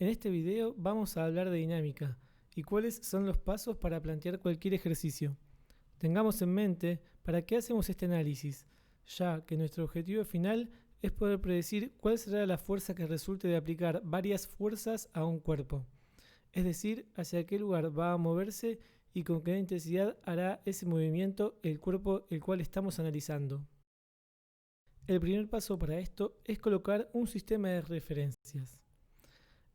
En este video vamos a hablar de dinámica y cuáles son los pasos para plantear cualquier ejercicio. Tengamos en mente para qué hacemos este análisis, ya que nuestro objetivo final es poder predecir cuál será la fuerza que resulte de aplicar varias fuerzas a un cuerpo, es decir, hacia qué lugar va a moverse y con qué intensidad hará ese movimiento el cuerpo el cual estamos analizando. El primer paso para esto es colocar un sistema de referencias.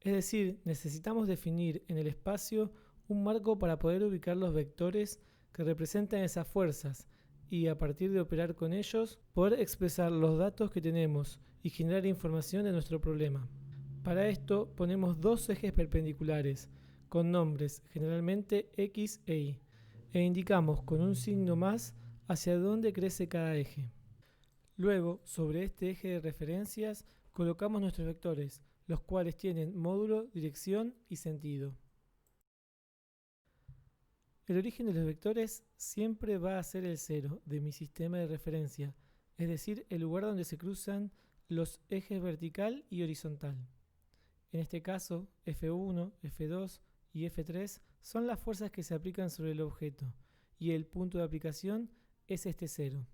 Es decir, necesitamos definir en el espacio un marco para poder ubicar los vectores que representan esas fuerzas y a partir de operar con ellos, poder expresar los datos que tenemos y generar información de nuestro problema. Para esto ponemos dos ejes perpendiculares con nombres generalmente X e Y e indicamos con un signo más hacia dónde crece cada eje. Luego, sobre este eje de referencias, colocamos nuestros vectores, los cuales tienen módulo, dirección y sentido. El origen de los vectores siempre va a ser el cero de mi sistema de referencia, es decir, el lugar donde se cruzan los ejes vertical y horizontal. En este caso, F1, F2 y F3 son las fuerzas que se aplican sobre el objeto, y el punto de aplicación es este cero.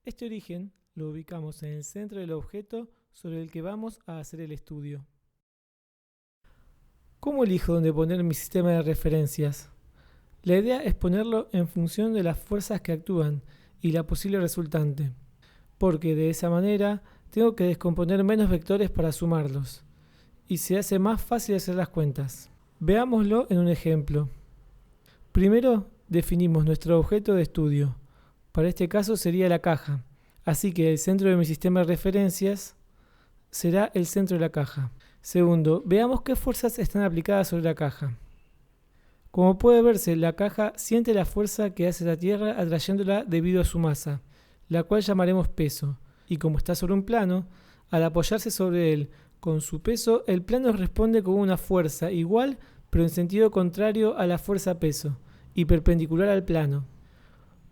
Este origen lo ubicamos en el centro del objeto sobre el que vamos a hacer el estudio. ¿Cómo elijo dónde poner mi sistema de referencias? La idea es ponerlo en función de las fuerzas que actúan y la posible resultante, porque de esa manera tengo que descomponer menos vectores para sumarlos, y se hace más fácil hacer las cuentas. Veámoslo en un ejemplo. Primero definimos nuestro objeto de estudio. Para este caso sería la caja, así que el centro de mi sistema de referencias será el centro de la caja. Segundo, veamos qué fuerzas están aplicadas sobre la caja. Como puede verse, la caja siente la fuerza que hace la Tierra atrayéndola debido a su masa, la cual llamaremos peso, y como está sobre un plano, al apoyarse sobre él con su peso, el plano responde con una fuerza igual pero en sentido contrario a la fuerza peso, y perpendicular al plano.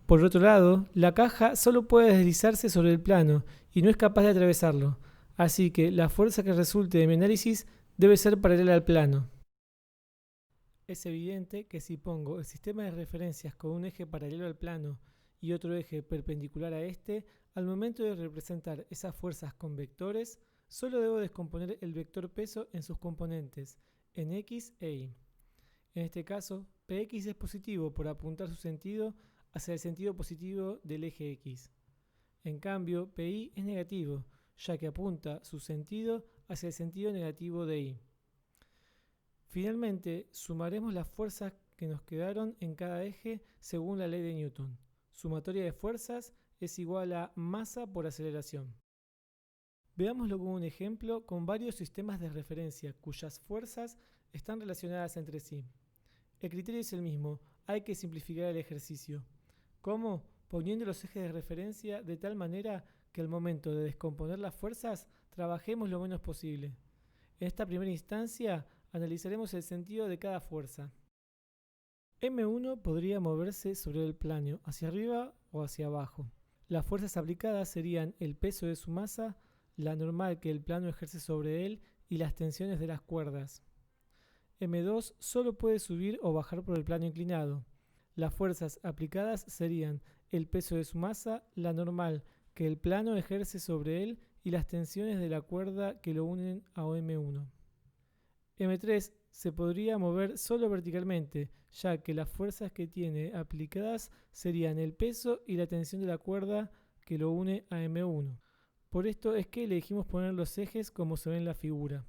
Por otro lado, la caja solo puede deslizarse sobre el plano y no es capaz de atravesarlo, así que la fuerza que resulte de mi análisis debe ser paralela al plano. Es evidente que si pongo el sistema de referencias con un eje paralelo al plano y otro eje perpendicular a este, al momento de representar esas fuerzas con vectores, solo debo descomponer el vector peso en sus componentes, en X e Y. En este caso, Px es positivo por apuntar su sentido hacia el sentido positivo del eje X. En cambio, Pi es negativo, ya que apunta su sentido hacia el sentido negativo de Y. Finalmente, sumaremos las fuerzas que nos quedaron en cada eje según la ley de Newton. Sumatoria de fuerzas es igual a masa por aceleración. Veámoslo como un ejemplo con varios sistemas de referencia cuyas fuerzas están relacionadas entre sí. El criterio es el mismo, hay que simplificar el ejercicio. ¿Cómo? Poniendo los ejes de referencia de tal manera que al momento de descomponer las fuerzas trabajemos lo menos posible. En esta primera instancia analizaremos el sentido de cada fuerza. M1 podría moverse sobre el plano hacia arriba o hacia abajo. Las fuerzas aplicadas serían el peso de su masa, la normal que el plano ejerce sobre él y las tensiones de las cuerdas. M2 solo puede subir o bajar por el plano inclinado. Las fuerzas aplicadas serían el peso de su masa, la normal que el plano ejerce sobre él y las tensiones de la cuerda que lo unen a M1. M3 se podría mover solo verticalmente, ya que las fuerzas que tiene aplicadas serían el peso y la tensión de la cuerda que lo une a M1. Por esto es que elegimos poner los ejes como se ve en la figura.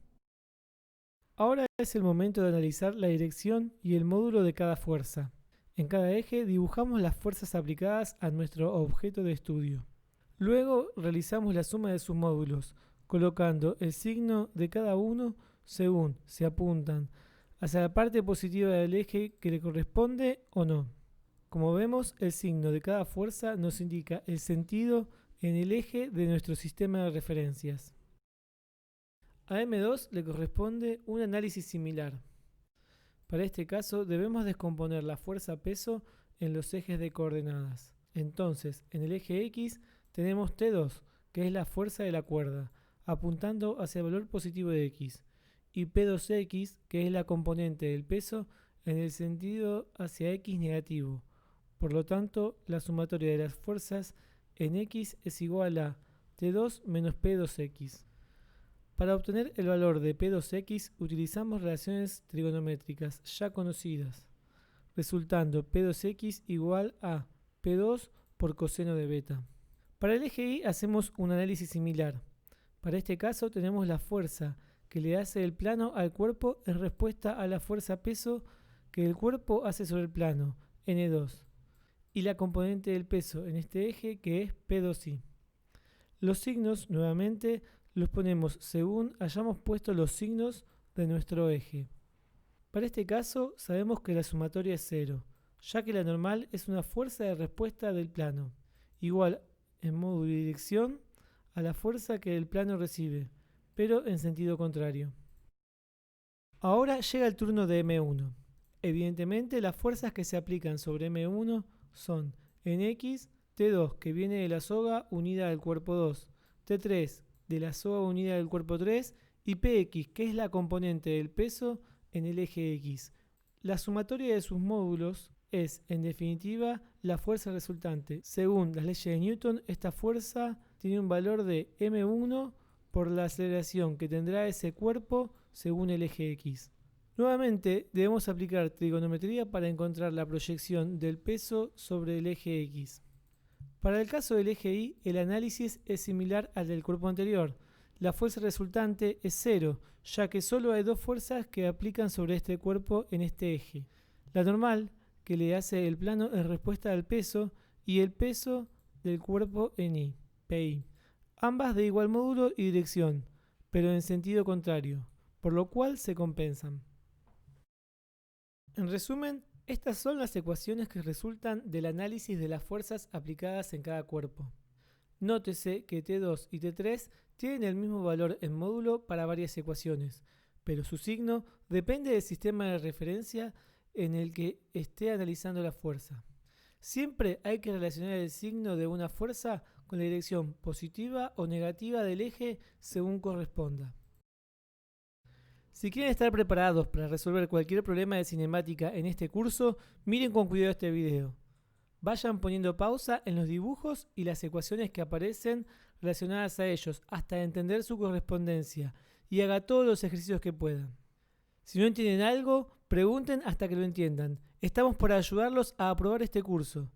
Ahora es el momento de analizar la dirección y el módulo de cada fuerza. En cada eje dibujamos las fuerzas aplicadas a nuestro objeto de estudio. Luego realizamos la suma de sus módulos, colocando el signo de cada uno según se apuntan hacia la parte positiva del eje que le corresponde o no. Como vemos, el signo de cada fuerza nos indica el sentido en el eje de nuestro sistema de referencias. A M2 le corresponde un análisis similar. Para este caso debemos descomponer la fuerza peso en los ejes de coordenadas. Entonces, en el eje X tenemos T2, que es la fuerza de la cuerda, apuntando hacia el valor positivo de X, y P2X, que es la componente del peso en el sentido hacia X negativo. Por lo tanto, la sumatoria de las fuerzas en X es igual a T2 menos P2X. Para obtener el valor de P2X utilizamos relaciones trigonométricas ya conocidas, resultando P2X igual a P2 por coseno de beta. Para el eje Y hacemos un análisis similar. Para este caso tenemos la fuerza que le hace el plano al cuerpo en respuesta a la fuerza peso que el cuerpo hace sobre el plano, N2, y la componente del peso en este eje que es P2Y. Los signos, nuevamente, los ponemos según hayamos puesto los signos de nuestro eje. Para este caso sabemos que la sumatoria es 0, ya que la normal es una fuerza de respuesta del plano, igual en módulo y dirección a la fuerza que el plano recibe, pero en sentido contrario. Ahora llega el turno de M1. Evidentemente las fuerzas que se aplican sobre M1 son en X, T2 que viene de la soga unida al cuerpo 2, T3 de la soga unida al cuerpo 3 y PX que es la componente del peso en el eje X. La sumatoria de sus módulos es, en definitiva, la fuerza resultante. Según las leyes de Newton, esta fuerza tiene un valor de M1 por la aceleración que tendrá ese cuerpo según el eje X. Nuevamente, debemos aplicar trigonometría para encontrar la proyección del peso sobre el eje X. Para el caso del eje Y, el análisis es similar al del cuerpo anterior. La fuerza resultante es 0, ya que solo hay dos fuerzas que aplican sobre este cuerpo en este eje. La normal, que le hace el plano en respuesta al peso, y el peso del cuerpo en Y, PI. Ambas de igual módulo y dirección, pero en sentido contrario, por lo cual se compensan. En resumen, estas son las ecuaciones que resultan del análisis de las fuerzas aplicadas en cada cuerpo. Nótese que T2 y T3 tienen el mismo valor en módulo para varias ecuaciones, pero su signo depende del sistema de referencia en el que esté analizando la fuerza. Siempre hay que relacionar el signo de una fuerza con la dirección positiva o negativa del eje según corresponda. Si quieren estar preparados para resolver cualquier problema de cinemática en este curso, miren con cuidado este video. Vayan poniendo pausa en los dibujos y las ecuaciones que aparecen relacionadas a ellos hasta entender su correspondencia y haga todos los ejercicios que puedan. Si no entienden algo, pregunten hasta que lo entiendan. Estamos para ayudarlos a aprobar este curso.